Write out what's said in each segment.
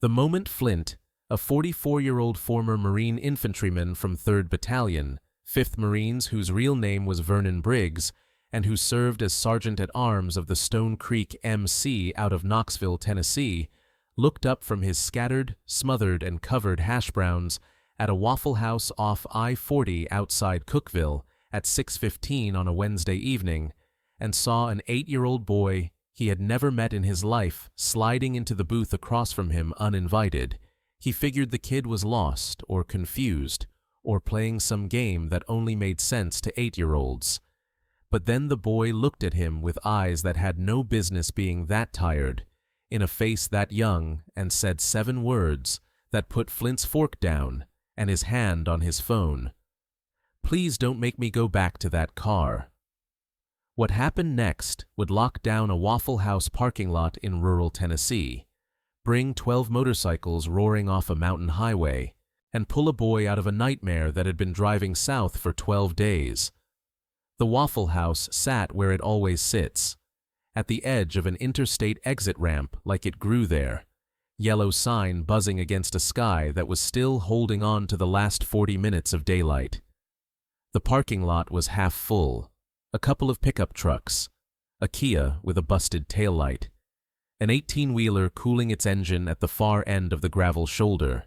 The moment Flint, a 44-year-old former Marine infantryman from 3rd Battalion, 5th Marines whose real name was Vernon Briggs, and who served as Sergeant-at-Arms of the Stone Creek MC out of Knoxville, Tennessee, looked up from his scattered, smothered, and covered hash browns at a Waffle House off I-40 outside Cookeville at 6:15 on a Wednesday evening, and saw an 8-year-old boy he had never met in his life sliding into the booth across from him uninvited. He figured the kid was lost or confused or playing some game that only made sense to 8-year-olds. But then the boy looked at him with eyes that had no business being that tired, in a face that young, and said 7 words that put Flint's fork down and his hand on his phone. "Please don't make me go back to that car." What happened next would lock down a Waffle House parking lot in rural Tennessee, bring 12 motorcycles roaring off a mountain highway, and pull a boy out of a nightmare that had been driving south for 12 days. The Waffle House sat where it always sits, at the edge of an interstate exit ramp like it grew there, yellow sign buzzing against a sky that was still holding on to the last 40 minutes of daylight. The parking lot was half full, a couple of pickup trucks, a Kia with a busted taillight, an 18-wheeler cooling its engine at the far end of the gravel shoulder.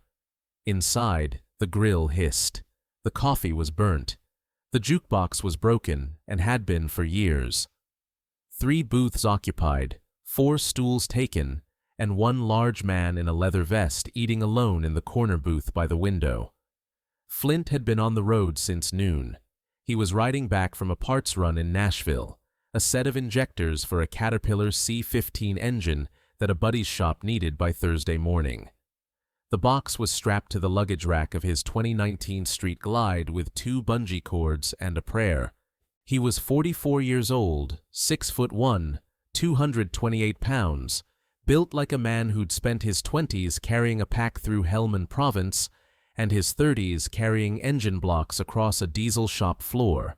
Inside, the grill hissed, the coffee was burnt, the jukebox was broken and had been for years. 3 booths occupied, 4 stools taken, and 1 large man in a leather vest eating alone in the corner booth by the window. Flint had been on the road since noon. He was riding back from a parts run in Nashville, a set of injectors for a Caterpillar C15 engine that a buddy's shop needed by Thursday morning. The box was strapped to the luggage rack of his 2019 Street Glide with 2 bungee cords and a prayer. He was 44 years old, 6'1", 228 pounds, built like a man who'd spent his 20s carrying a pack through Helmand Province and his 30s carrying engine blocks across a diesel shop floor.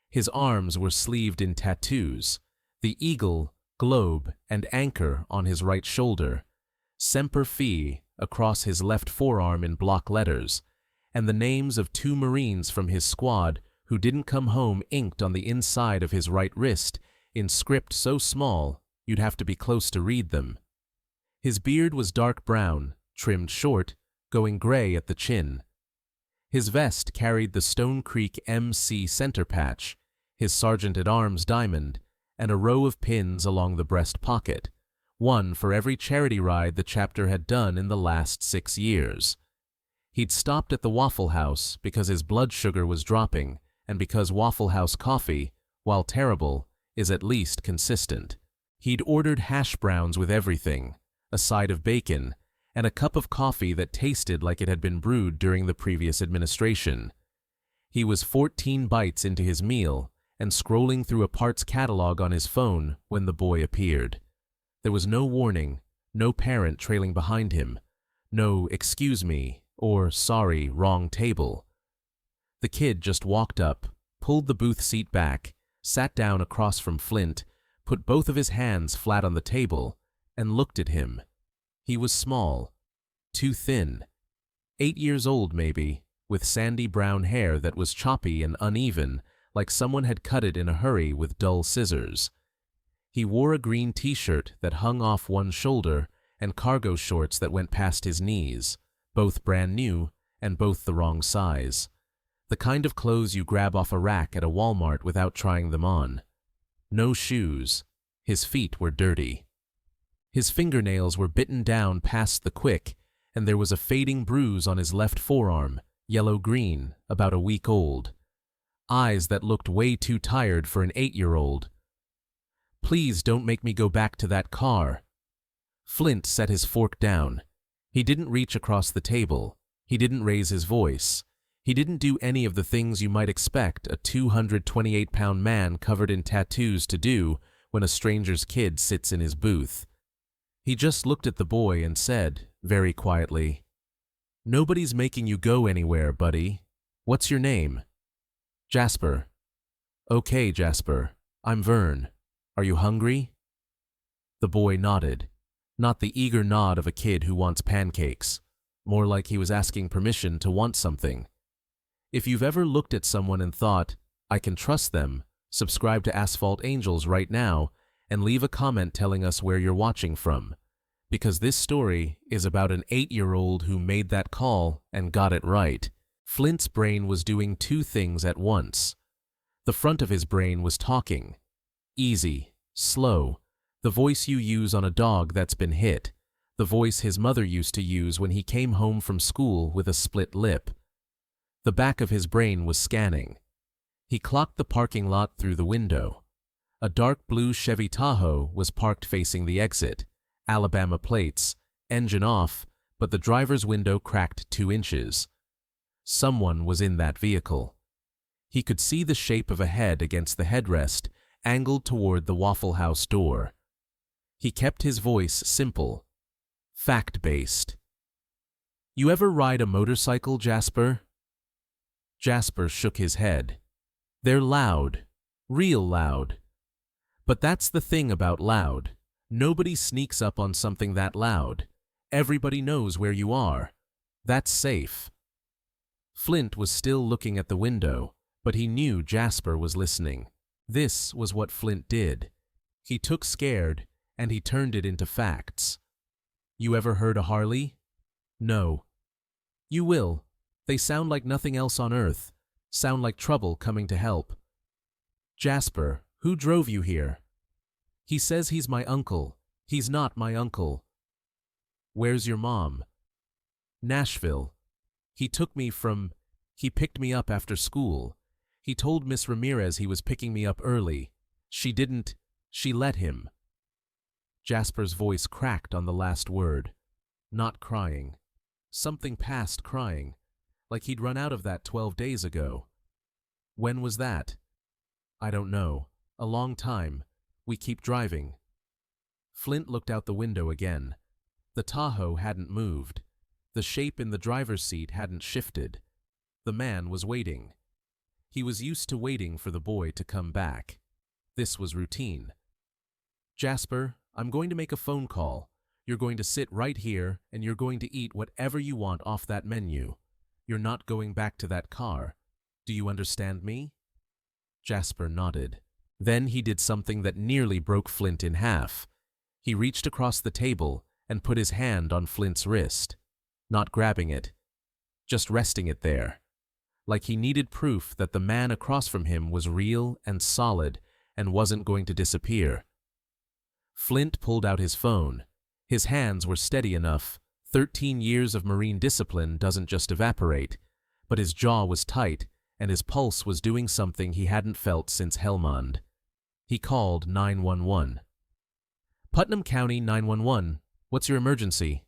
His arms were sleeved in tattoos, the eagle, globe, and anchor on his right shoulder, Semper Fi across his left forearm in block letters, and the names of 2 Marines from his squad who didn't come home inked on the inside of his right wrist in script so small you'd have to be close to read them. His beard was dark brown, trimmed short, going gray at the chin. His vest carried the Stone Creek MC center patch, his Sergeant-at-Arms diamond, and a row of pins along the breast pocket, 1 for every charity ride the chapter had done in the last 6 years. He'd stopped at the Waffle House because his blood sugar was dropping and because Waffle House coffee, while terrible, is at least consistent. He'd ordered hash browns with everything, a side of bacon, and a cup of coffee that tasted like it had been brewed during the previous administration. He was 14 bites into his meal and scrolling through a parts catalog on his phone when the boy appeared. There was no warning, no parent trailing behind him, no "excuse me" or "sorry, wrong table." The kid just walked up, pulled the booth seat back, sat down across from Flint, put both of his hands flat on the table, and looked at him. He was small, too thin, 8 years old maybe, with sandy brown hair that was choppy and uneven, like someone had cut it in a hurry with dull scissors. He wore a green t-shirt that hung off one shoulder and cargo shorts that went past his knees, both brand new and both the wrong size. The kind of clothes you grab off a rack at a Walmart without trying them on. No shoes. His feet were dirty. His fingernails were bitten down past the quick, and there was a fading bruise on his left forearm, yellow-green, about a week old. Eyes that looked way too tired for an 8-year-old. "Please don't make me go back to that car." Flint set his fork down. He didn't reach across the table. He didn't raise his voice. He didn't do any of the things you might expect a 228-pound man covered in tattoos to do when a stranger's kid sits in his booth. He just looked at the boy and said, very quietly, "Nobody's making you go anywhere, buddy. What's your name?" "Jasper." "Okay, Jasper. I'm Vern. Are you hungry?" The boy nodded. Not the eager nod of a kid who wants pancakes, more like he was asking permission to want something. If you've ever looked at someone and thought, I can trust them, subscribe to Asphalt Angels right now and leave a comment telling us where you're watching from, because this story is about an 8-year-old who made that call and got it right. Flint's brain was doing two things at once. The front of his brain was talking. Easy, slow, the voice you use on a dog that's been hit, the voice his mother used to use when he came home from school with a split lip. The back of his brain was scanning. He clocked the parking lot through the window. A dark blue Chevy Tahoe was parked facing the exit, Alabama plates, engine off, but the driver's window cracked 2 inches. Someone was in that vehicle. He could see the shape of a head against the headrest, angled toward the Waffle House door. He kept his voice simple, fact-based. You ever ride a motorcycle, Jasper? Jasper shook his head. They're loud, real loud. But that's the thing about loud. Nobody sneaks up on something that loud. Everybody knows where you are. That's safe. Flint was still looking at the window, but he knew Jasper was listening. This was what Flint did. He took scared, and he turned it into facts. You ever heard a Harley? No. You will. They sound like nothing else on earth. Sound like trouble coming to help. Jasper, who drove you here? He says he's my uncle. He's not my uncle. Where's your mom? Nashville. He picked me up after school. He told Miss Ramirez he was picking me up early. She let him. Jasper's voice cracked on the last word. Not crying. Something past crying. Like he'd run out of that 12 days ago. When was that? I don't know. A long time. We keep driving. Flint looked out the window again. The Tahoe hadn't moved. The shape in the driver's seat hadn't shifted. The man was waiting. He was used to waiting for the boy to come back. This was routine. Jasper, I'm going to make a phone call. You're going to sit right here, and you're going to eat whatever you want off that menu. You're not going back to that car. Do you understand me? Jasper nodded. Then he did something that nearly broke Flint in half. He reached across the table and put his hand on Flint's wrist. Not grabbing it, just resting it there. Like he needed proof that the man across from him was real and solid and wasn't going to disappear. Flint pulled out his phone. His hands were steady enough. 13 years of Marine discipline doesn't just evaporate, but his jaw was tight and his pulse was doing something he hadn't felt since Helmand. He called 911. Putnam County 911, what's your emergency?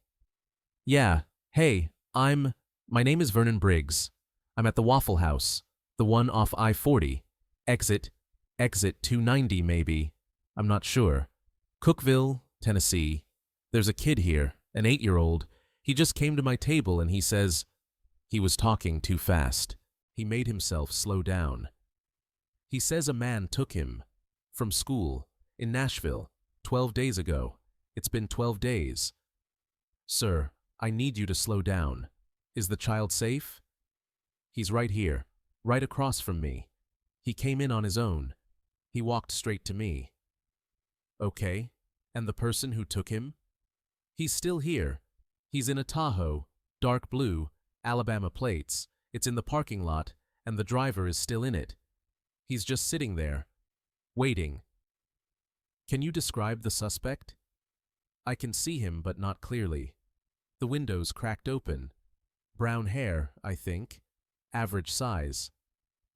Yeah, hey, my name is Vernon Briggs. I'm at the Waffle House, the one off I-40. Exit 290 maybe, I'm not sure. Cookeville, Tennessee. There's a kid here, an 8-year-old. He just came to my table and he says, he was talking too fast. He made himself slow down. He says a man took him from school in Nashville 12 days ago. It's been 12 days. Sir, I need you to slow down. Is the child safe? He's right here, right across from me. He came in on his own. He walked straight to me. Okay, and the person who took him? He's still here. He's in a Tahoe, dark blue, Alabama plates. It's in the parking lot, and the driver is still in it. He's just sitting there, waiting. Can you describe the suspect? I can see him, but not clearly. The window's cracked open. Brown hair, I think. Average size.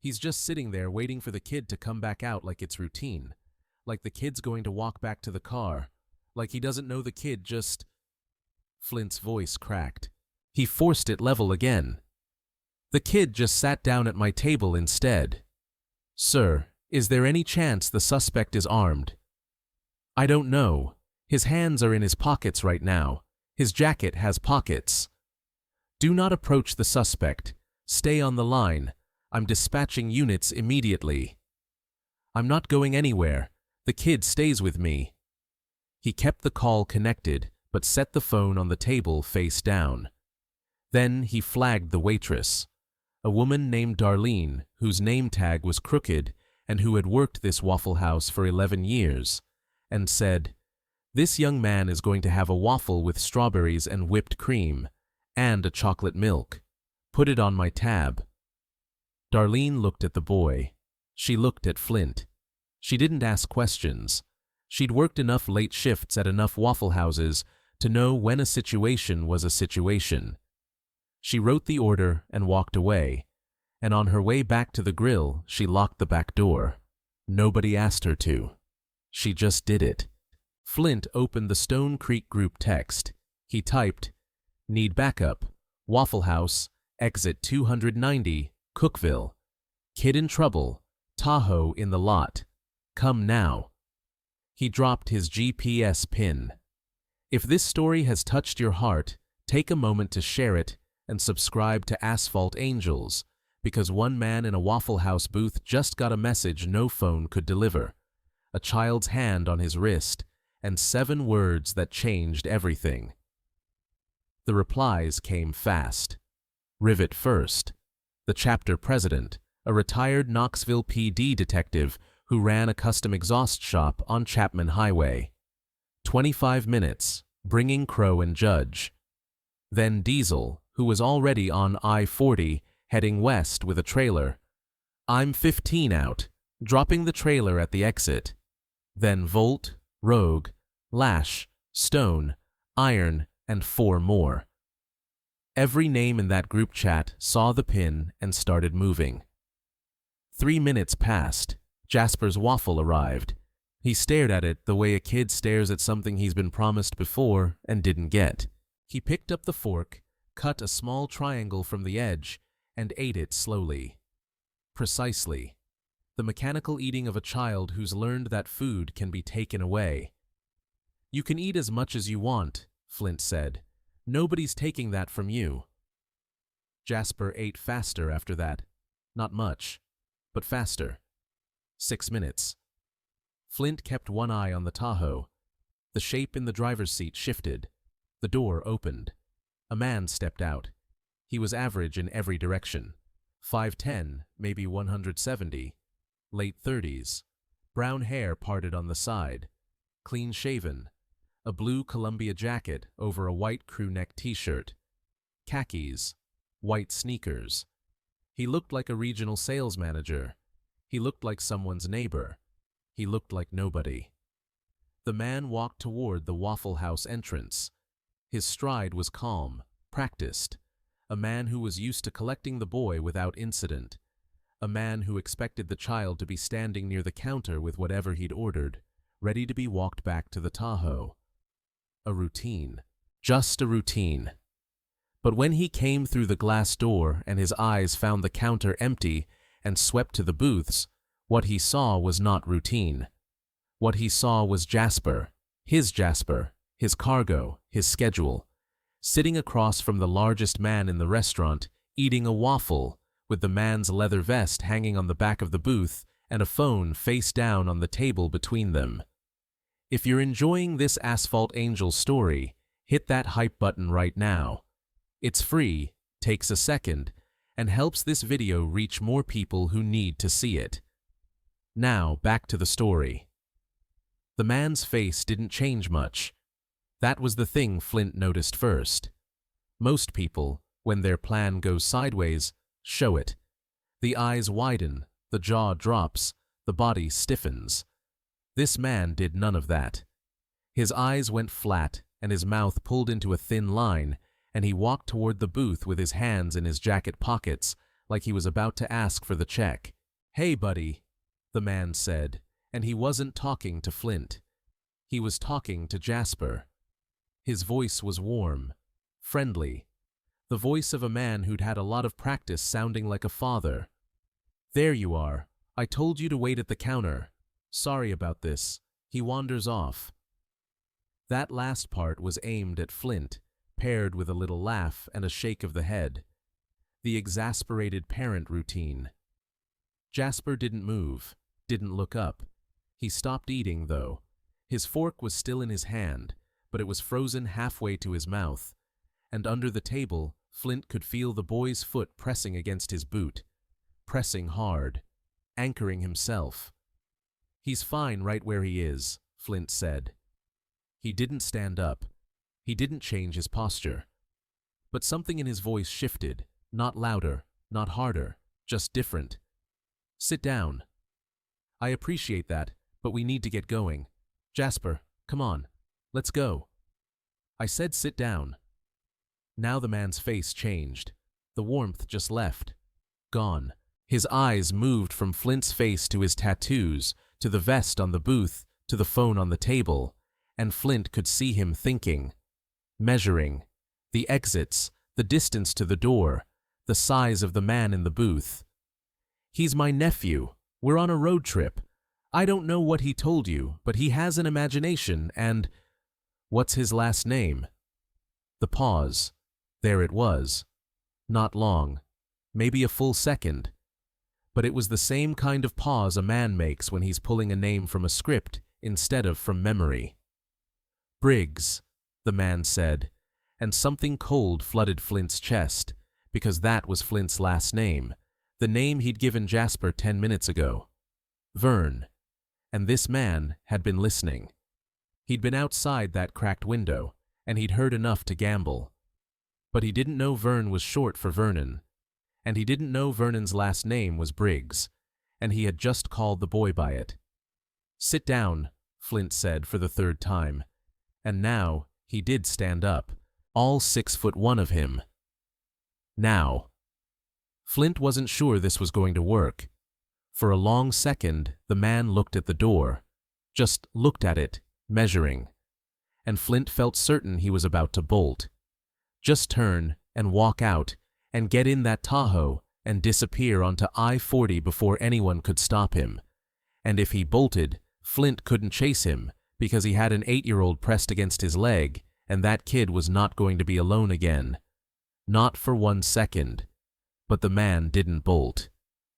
He's just sitting there waiting for the kid to come back out like it's routine. Like the kid's going to walk back to the car. Like he doesn't know the kid just... Flint's voice cracked. He forced it level again. The kid just sat down at my table instead. Sir, is there any chance the suspect is armed? I don't know. His hands are in his pockets right now. His jacket has pockets. Do not approach the suspect. Stay on the line. I'm dispatching units immediately. I'm not going anywhere. The kid stays with me. He kept the call connected, but set the phone on the table face down. Then he flagged the waitress, a woman named Darlene, whose name tag was crooked and who had worked this Waffle House for 11 years, and said, "This young man is going to have a waffle with strawberries and whipped cream, and a chocolate milk. Put it on my tab." Darlene looked at the boy. She looked at Flint. She didn't ask questions. She'd worked enough late shifts at enough Waffle Houses to know when a situation was a situation. She wrote the order and walked away, and on her way back to the grill, she locked the back door. Nobody asked her to. She just did it. Flint opened the Stone Creek group text. He typed, "Need backup. Waffle House, exit 290, Cookville. Kid in trouble. Tahoe in the lot. Come now." He dropped his GPS pin. If this story has touched your heart, take a moment to share it and subscribe to Asphalt Angels, because one man in a Waffle House booth just got a message no phone could deliver, a child's hand on his wrist, and 7 words that changed everything. The replies came fast. Rivet first. The chapter president, a retired Knoxville PD detective who ran a custom exhaust shop on Chapman Highway. 25 minutes, bringing Crow and Judge. Then Diesel, who was already on I-40, heading west with a trailer. I'm 15 out, dropping the trailer at the exit. Then Volt, Rogue, Lash, Stone, Iron, and 4 more. Every name in that group chat saw the pin and started moving. 3 minutes passed. Jasper's waffle arrived. He stared at it the way a kid stares at something he's been promised before and didn't get. He picked up the fork, cut a small triangle from the edge, and ate it slowly. Precisely. The mechanical eating of a child who's learned that food can be taken away. "You can eat as much as you want," Flint said. "Nobody's taking that from you." Jasper ate faster after that. Not much, but faster. 6 minutes. Flint kept one eye on the Tahoe. The shape in the driver's seat shifted. The door opened. A man stepped out. He was average in every direction. 5'10", maybe 170. Late 30s. Brown hair parted on the side. Clean shaven. A blue Columbia jacket over a white crew-neck t-shirt. Khakis. White sneakers. He looked like a regional sales manager. He looked like someone's neighbor. He looked like nobody. The man walked toward the Waffle House entrance. His stride was calm, practiced. A man who was used to collecting the boy without incident. A man who expected the child to be standing near the counter with whatever he'd ordered, ready to be walked back to the Tahoe. A routine. Just a routine. But when he came through the glass door and his eyes found the counter empty and swept to the booths, what he saw was not routine. What he saw was Jasper, his cargo, his schedule, sitting across from the largest man in the restaurant, eating a waffle, with the man's leather vest hanging on the back of the booth and a phone face down on the table between them. If you're enjoying this Asphalt Angel story, hit that hype button right now. It's free, takes a second, and helps this video reach more people who need to see it. Now, back to the story. The man's face didn't change much. That was the thing Flint noticed first. Most people, when their plan goes sideways, show it. The eyes widen, the jaw drops, the body stiffens. This man did none of that. His eyes went flat and his mouth pulled into a thin line, and he walked toward the booth with his hands in his jacket pockets like he was about to ask for the check. "Hey, buddy," the man said, and he wasn't talking to Flint. He was talking to Jasper. His voice was warm, friendly, the voice of a man who'd had a lot of practice sounding like a father. "There you are. I told you to wait at the counter. Sorry about this." He wanders off. That last part was aimed at Flint, paired with a little laugh and a shake of the head. The exasperated parent routine. Jasper didn't move, didn't look up. He stopped eating, though. His fork was still in his hand, but it was frozen halfway to his mouth, and under the table, Flint could feel the boy's foot pressing against his boot, pressing hard, anchoring himself. "He's fine right where he is," Flint said. He didn't stand up. He didn't change his posture. But something in his voice shifted, not louder, not harder, just different. "Sit down." "I appreciate that, but we need to get going. Jasper, come on. Let's go." "I said sit down." Now the man's face changed. The warmth just left. Gone. His eyes moved from Flint's face to his tattoos, to the vest on the booth, to the phone on the table, and Flint could see him thinking, measuring, the exits, the distance to the door, the size of the man in the booth. "He's my nephew. We're on a road trip. I don't know what he told you, but he has an imagination and... What's his last name?" The pause. There it was. Not long. Maybe a full second. But it was the same kind of pause a man makes when he's pulling a name from a script instead of from memory. "Briggs," the man said, and something cold flooded Flint's chest, because that was Flint's last name, the name he'd given Jasper 10 minutes ago. Vern. And this man had been listening. He'd been outside that cracked window, and he'd heard enough to gamble. But he didn't know Vern was short for Vernon, and he didn't know Vernon's last name was Briggs, and he had just called the boy by it. "Sit down," Flint said for the third time, and now he did stand up, all 6'1" of him. Now. Flint wasn't sure this was going to work. For a long second, the man looked at the door, just looked at it, measuring, and Flint felt certain he was about to bolt. Just turn and walk out and get in that Tahoe and disappear onto I-40 before anyone could stop him. And if he bolted, Flint couldn't chase him because he had an 8-year-old pressed against his leg, and that kid was not going to be alone again. Not for 1 second. But the man didn't bolt.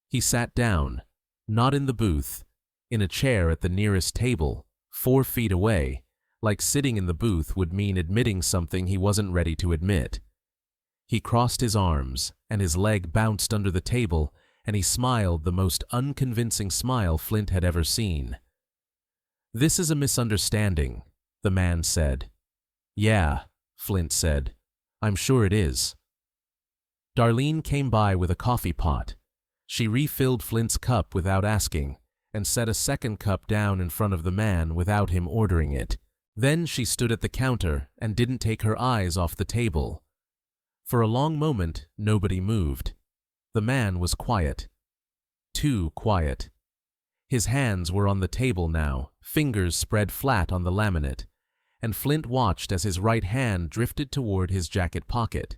He sat down, not in the booth, in a chair at the nearest table, 4 feet away, like sitting in the booth would mean admitting something he wasn't ready to admit. He crossed his arms, and his leg bounced under the table, and he smiled the most unconvincing smile Flint had ever seen. "This is a misunderstanding," the man said. "Yeah," Flint said. "I'm sure it is." Darlene came by with a coffee pot. She refilled Flint's cup without asking, and set a second cup down in front of the man without him ordering it. Then she stood at the counter and didn't take her eyes off the table. For a long moment, nobody moved. The man was quiet. Too quiet. His hands were on the table now, fingers spread flat on the laminate, and Flint watched as his right hand drifted toward his jacket pocket.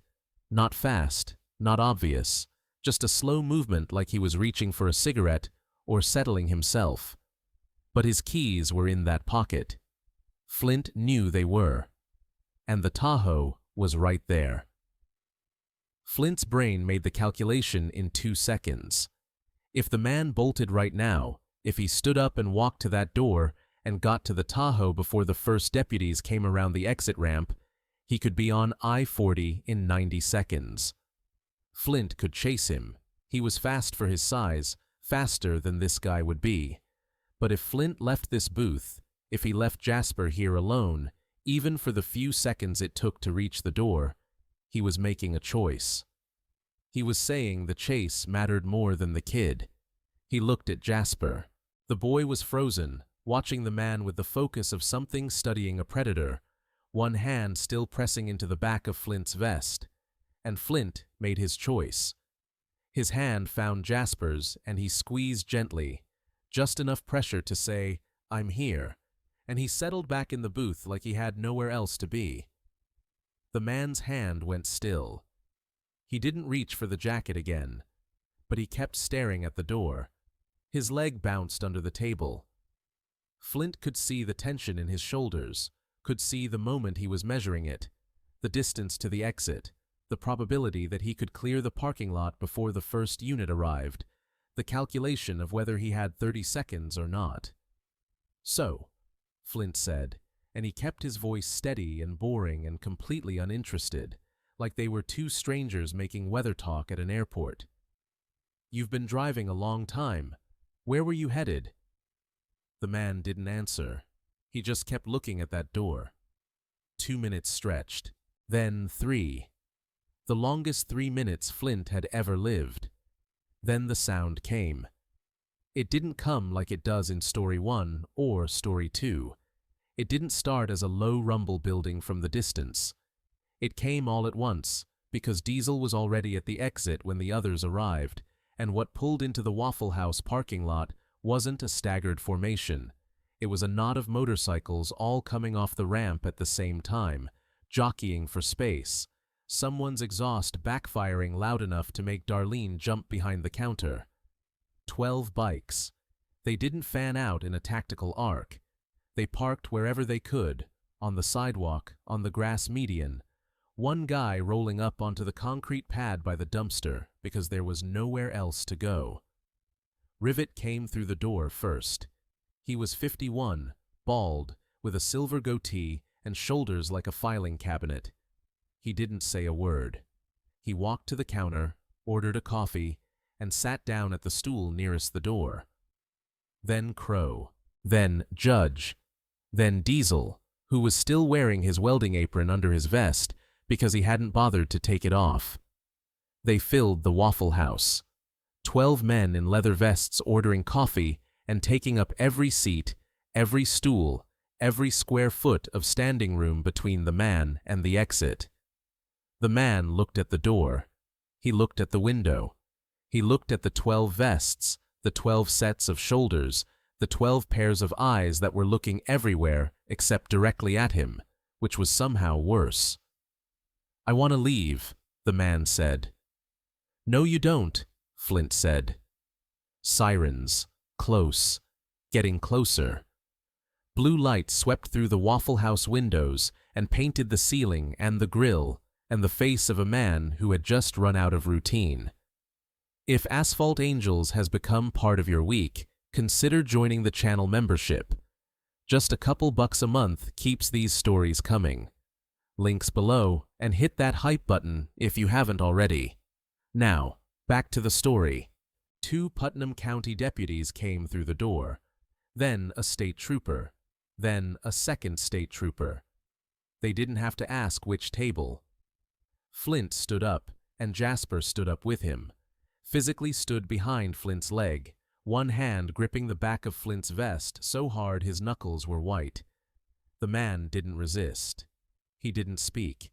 Not fast, not obvious, just a slow movement like he was reaching for a cigarette or settling himself. But his keys were in that pocket. Flint knew they were. And the Tahoe was right there. Flint's brain made the calculation in 2 seconds. If the man bolted right now, if he stood up and walked to that door and got to the Tahoe before the first deputies came around the exit ramp, he could be on I-40 in 90 seconds. Flint could chase him. He was fast for his size, faster than this guy would be. But if Flint left this booth, if he left Jasper here alone, even for the few seconds it took to reach the door, he was making a choice. He was saying the chase mattered more than the kid. He looked at Jasper. The boy was frozen, watching the man with the focus of something studying a predator, one hand still pressing into the back of Flint's vest. And Flint made his choice. His hand found Jasper's, and he squeezed gently, just enough pressure to say, "I'm here," and he settled back in the booth like he had nowhere else to be. The man's hand went still. He didn't reach for the jacket again, but he kept staring at the door. His leg bounced under the table. Flint could see the tension in his shoulders, could see the moment he was measuring it, the distance to the exit, the probability that he could clear the parking lot before the first unit arrived, the calculation of whether he had 30 seconds or not. "So," Flint said, and he kept his voice steady and boring and completely uninterested, like they were two strangers making weather talk at an airport. "You've been driving a long time. Where were you headed?" The man didn't answer. He just kept looking at that door. 2 minutes stretched. Then 3. The longest 3 minutes Flint had ever lived. Then the sound came. It didn't come like it does in Story 1 or Story 2. It didn't start as a low rumble building from the distance. It came all at once, because Diesel was already at the exit when the others arrived, and what pulled into the Waffle House parking lot wasn't a staggered formation. It was a knot of motorcycles all coming off the ramp at the same time, jockeying for space, someone's exhaust backfiring loud enough to make Darlene jump behind the counter. 12 bikes. They didn't fan out in a tactical arc. They parked wherever they could, on the sidewalk, on the grass median, one guy rolling up onto the concrete pad by the dumpster because there was nowhere else to go. Rivet came through the door first. He was 51, bald, with a silver goatee and shoulders like a filing cabinet. He didn't say a word. He walked to the counter, ordered a coffee, and sat down at the stool nearest the door. Then Crow. Then Judge. Then Diesel, who was still wearing his welding apron under his vest because he hadn't bothered to take it off. They filled the Waffle House. 12 men in leather vests ordering coffee and taking up every seat, every stool, every square foot of standing room between the man and the exit. The man looked at the door. He looked at the window. He looked at the 12 vests, the 12 sets of shoulders, the 12 pairs of eyes that were looking everywhere except directly at him, which was somehow worse. "I want to leave," the man said. "No, you don't," Flint said. Sirens. Close. Getting closer. Blue light swept through the Waffle House windows and painted the ceiling and the grill and the face of a man who had just run out of routine. If Asphalt Angels has become part of your week, consider joining the channel membership. Just a couple bucks a month keeps these stories coming. Links below, and hit that hype button if you haven't already. Now, back to the story. 2 Putnam County deputies came through the door, then a state trooper, then a second state trooper. They didn't have to ask which table. Flint stood up, and Jasper stood up with him, physically stood behind Flint's leg, one hand gripping the back of Flint's vest so hard his knuckles were white. The man didn't resist. He didn't speak.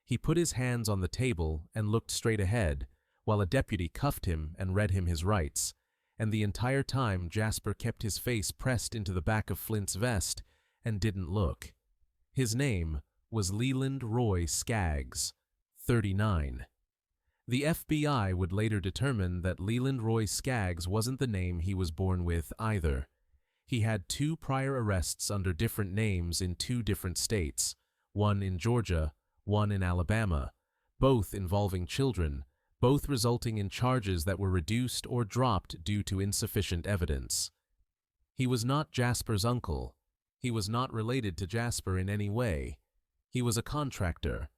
He put his hands on the table and looked straight ahead, while a deputy cuffed him and read him his rights, and the entire time Jasper kept his face pressed into the back of Flint's vest and didn't look. His name was Leland Roy Skaggs, 39. The FBI would later determine that Leland Roy Skaggs wasn't the name he was born with either. He had 2 prior arrests under different names in 2 different states, one in Georgia, one in Alabama, both involving children, both resulting in charges that were reduced or dropped due to insufficient evidence. He was not Jasper's uncle. He was not related to Jasper in any way. He was a contractor,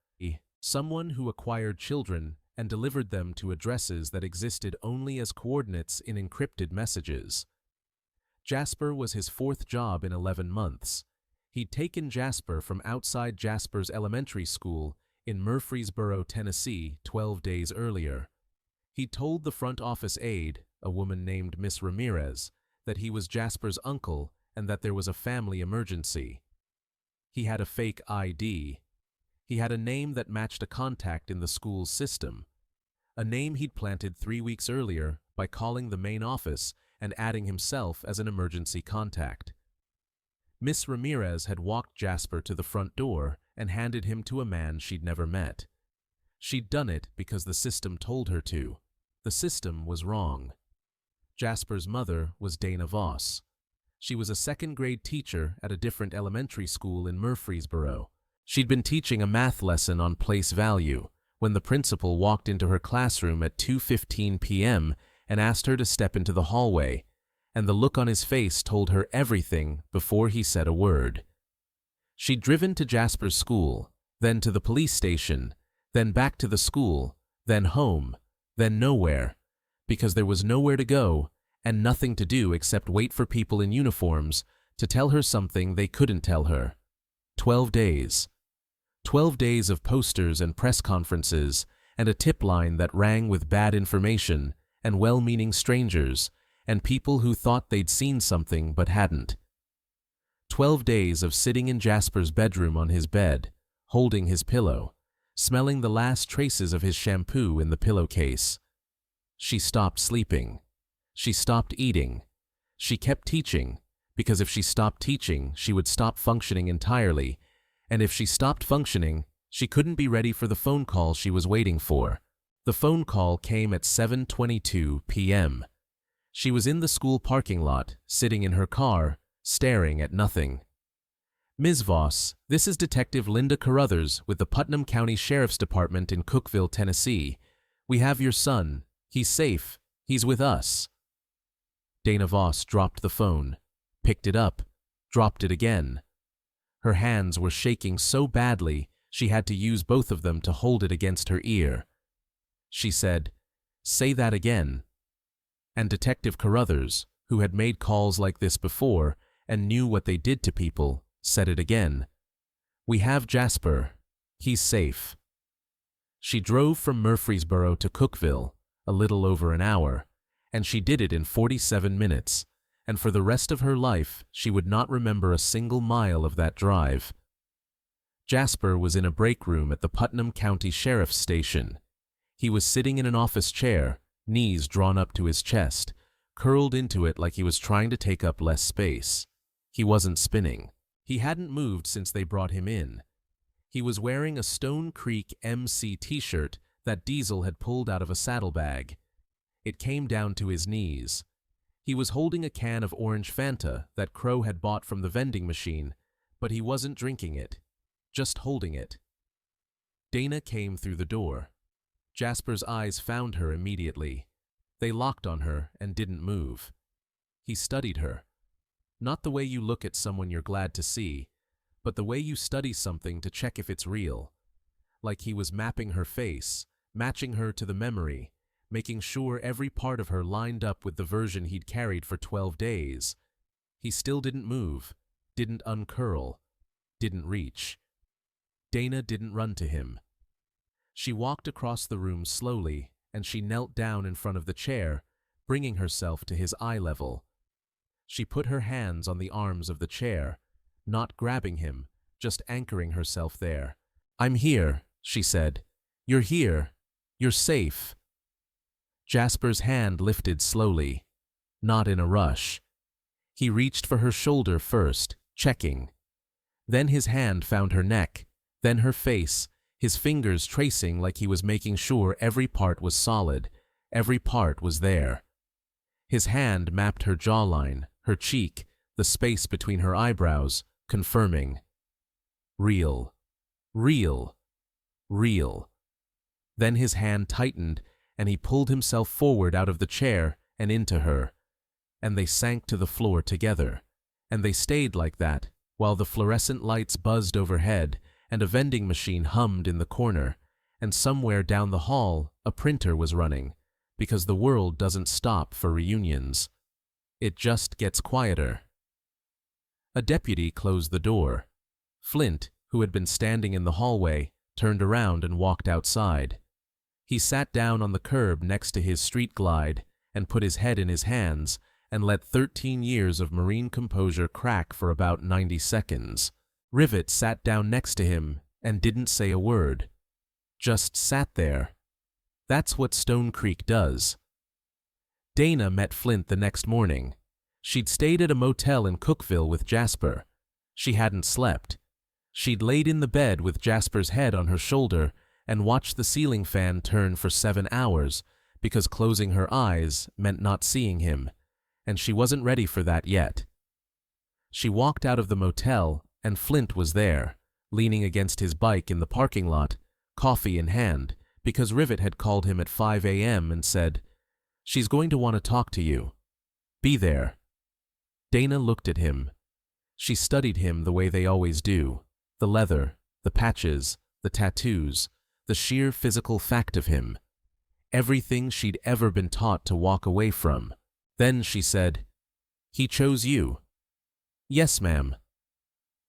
someone who acquired children and delivered them to addresses that existed only as coordinates in encrypted messages. Jasper was his 4th job in 11 months. He'd taken Jasper from outside Jasper's elementary school in Murfreesboro, Tennessee, 12 days earlier. He told the front office aide, a woman named Miss Ramirez, that he was Jasper's uncle and that there was a family emergency. He had a fake ID. He had a name that matched a contact in the school's system, a name he'd planted 3 weeks earlier by calling the main office and adding himself as an emergency contact. Miss Ramirez had walked Jasper to the front door and handed him to a man she'd never met. She'd done it because the system told her to. The system was wrong. Jasper's mother was Dana Voss. She was a 2nd-grade teacher at a different elementary school in Murfreesboro. She'd been teaching a math lesson on place value when the principal walked into her classroom at 2:15 p.m. and asked her to step into the hallway, and the look on his face told her everything before he said a word. She'd driven to Jasper's school, then to the police station, then back to the school, then home, then nowhere, because there was nowhere to go and nothing to do except wait for people in uniforms to tell her something they couldn't tell her. 12 days. 12 days of posters and press conferences and a tip line that rang with bad information and well-meaning strangers and people who thought they'd seen something but hadn't. 12 days of sitting in Jasper's bedroom on his bed, holding his pillow, smelling the last traces of his shampoo in the pillowcase. She stopped sleeping. She stopped eating. She kept teaching, because if she stopped teaching, she would stop functioning entirely, and if she stopped functioning, she couldn't be ready for the phone call she was waiting for. The phone call came at 7:22 p.m. She was in the school parking lot, sitting in her car, staring at nothing. "Ms. Voss, this is Detective Linda Carruthers with the Putnam County Sheriff's Department in Cookeville, Tennessee. We have your son. He's safe. He's with us." Dana Voss dropped the phone, picked it up, dropped it again. Her hands were shaking so badly she had to use both of them to hold it against her ear. She said, "Say that again." And Detective Carruthers, who had made calls like this before and knew what they did to people, said it again. "We have Jasper. He's safe." She drove from Murfreesboro to Cookeville, a little over an hour, and she did it in 47 minutes, and for the rest of her life she would not remember a single mile of that drive. Jasper was in a break room at the Putnam County Sheriff's Station. He was sitting in an office chair, knees drawn up to his chest, curled into it like he was trying to take up less space. He wasn't spinning. He hadn't moved since they brought him in. He was wearing a Stone Creek MC t-shirt that Diesel had pulled out of a saddlebag. It came down to his knees. He was holding a can of orange Fanta that Crow had bought from the vending machine, but he wasn't drinking it, just holding it. Dana came through the door. Jasper's eyes found her immediately. They locked on her and didn't move. He studied her. Not the way you look at someone you're glad to see, but the way you study something to check if it's real. Like he was mapping her face, matching her to the memory, making sure every part of her lined up with the version he'd carried for 12 days. He still didn't move, didn't uncurl, didn't reach. Dana didn't run to him. She walked across the room slowly, and she knelt down in front of the chair, bringing herself to his eye level. She put her hands on the arms of the chair, not grabbing him, just anchoring herself there. "I'm here," she said. "You're here. You're safe." Jasper's hand lifted slowly, not in a rush. He reached for her shoulder first, checking. Then his hand found her neck, then her face, his fingers tracing like he was making sure every part was solid, every part was there. His hand mapped her jawline, her cheek, the space between her eyebrows, confirming. Real. Real. Real. Then his hand tightened, and he pulled himself forward out of the chair and into her, and they sank to the floor together, and they stayed like that while the fluorescent lights buzzed overhead and a vending machine hummed in the corner, and somewhere down the hall a printer was running, because the world doesn't stop for reunions. It just gets quieter. A deputy closed the door. Flint, who had been standing in the hallway, turned around and walked outside. He sat down on the curb next to his street glide and put his head in his hands and let 13 years of Marine composure crack for about 90 seconds. Rivet sat down next to him and didn't say a word. Just sat there. That's what Stone Creek does. Dana met Flint the next morning. She'd stayed at a motel in Cookeville with Jasper. She hadn't slept. She'd laid in the bed with Jasper's head on her shoulder and watched the ceiling fan turn for 7 hours because closing her eyes meant not seeing him, and she wasn't ready for that yet. She walked out of the motel, and Flint was there, leaning against his bike in the parking lot, coffee in hand, because Rivet had called him at 5 a.m. and said, "She's going to want to talk to you. Be there." Dana looked at him. She studied him the way they always do, The leather, the patches, the tattoos, the sheer physical fact of him. Everything she'd ever been taught to walk away from. Then she said, "He chose you." "Yes, ma'am."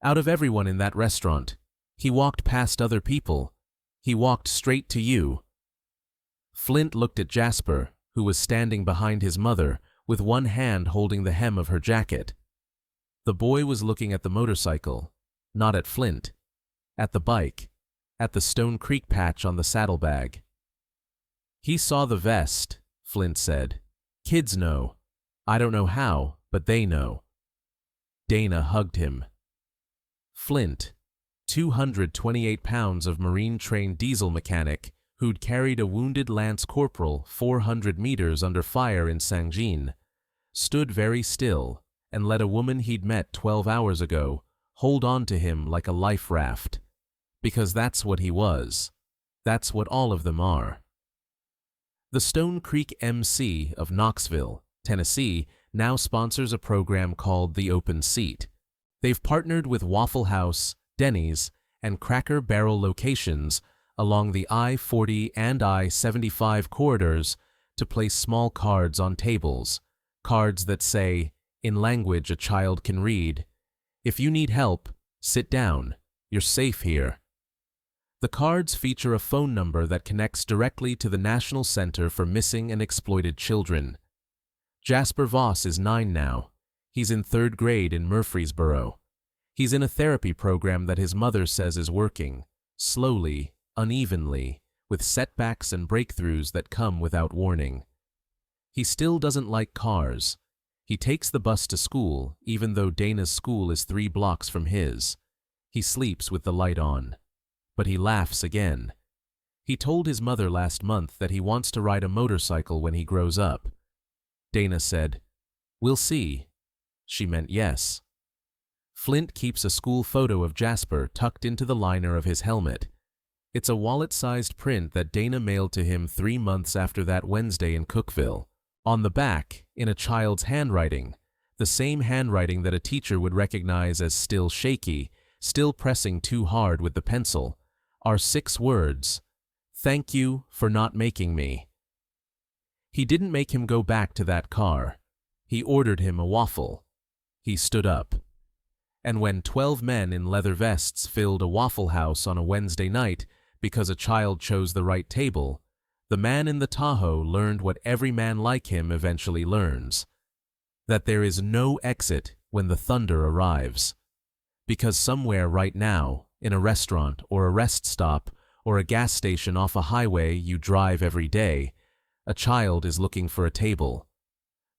"Out of everyone in that restaurant, he walked past other people. He walked straight to you." Flint looked at Jasper, who was standing behind his mother, with one hand holding the hem of her jacket. The boy was looking at the motorcycle, not at Flint, at the bike, at the Stone Creek patch on the saddlebag. "He saw the vest," Flint said. "Kids know. I don't know how, but they know." Dana hugged him. Flint, 228 pounds of Marine-trained diesel mechanic who'd carried a wounded lance corporal 400 meters under fire in Saint-Jean, stood very still and let a woman he'd met 12 hours ago hold on to him like a life raft. Because that's what he was. That's what all of them are. The Stone Creek MC of Knoxville, Tennessee, now sponsors a program called The Open Seat. They've partnered with Waffle House, Denny's, and Cracker Barrel locations along the I-40 and I-75 corridors to place small cards on tables, cards that say, in language a child can read, "If you need help, sit down. You're safe here." The cards feature a phone number that connects directly to the National Center for Missing and Exploited Children. Jasper Voss is 9 now. He's in 3rd grade in Murfreesboro. He's in a therapy program that his mother says is working, slowly, unevenly, with setbacks and breakthroughs that come without warning. He still doesn't like cars. He takes the bus to school, even though Dana's school is 3 blocks from his. He sleeps with the light on. But he laughs again. He told his mother last month that he wants to ride a motorcycle when he grows up. Dana said, "We'll see." She meant yes. Flint keeps a school photo of Jasper tucked into the liner of his helmet. It's a wallet-sized print that Dana mailed to him 3 months after that Wednesday in Cookeville. On the back, in a child's handwriting, the same handwriting that a teacher would recognize as still shaky, still pressing too hard with the pencil, are 6 words: "Thank you for not making me." He didn't make him go back to that car. He ordered him a waffle. He stood up. And when 12 men in leather vests filled a Waffle House on a Wednesday night because a child chose the right table, the man in the Tahoe learned what every man like him eventually learns: that there is no exit when the thunder arrives. Because somewhere right now, in a restaurant or a rest stop or a gas station off a highway you drive every day, a child is looking for a table.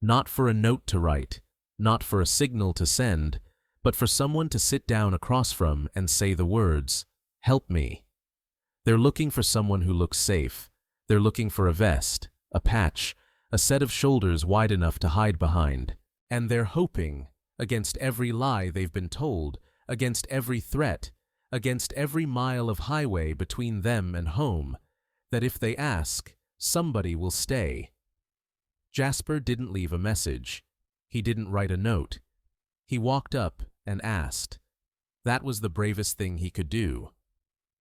Not for a note to write, not for a signal to send, but for someone to sit down across from and say the words, "Help me." They're looking for someone who looks safe. They're looking for a vest, a patch, a set of shoulders wide enough to hide behind. And they're hoping, against every lie they've been told, against every threat, against every mile of highway between them and home, that if they ask, somebody will stay. Jasper didn't leave a message. He didn't write a note. He walked up and asked. That was the bravest thing he could do.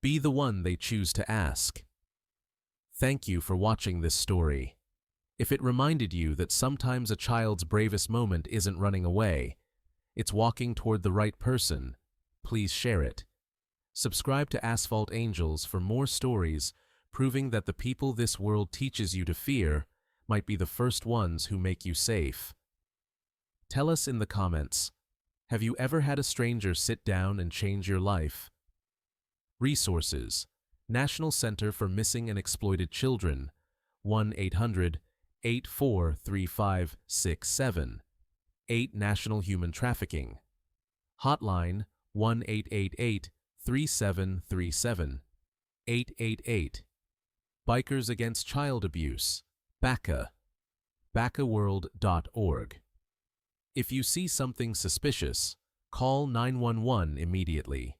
Be the one they choose to ask. Thank you for watching this story. If it reminded you that sometimes a child's bravest moment isn't running away, it's walking toward the right person, please share it. Subscribe to Asphalt Angels for more stories proving that the people this world teaches you to fear might be the first ones who make you safe. Tell us in the comments, have you ever had a stranger sit down and change your life? Resources: National Center for Missing and Exploited Children, 1-800-843567. 8 National Human Trafficking. Hotline 1-888-3737. 888. Bikers Against Child Abuse. BACA. BACAworld.org. If you see something suspicious, call 911 immediately.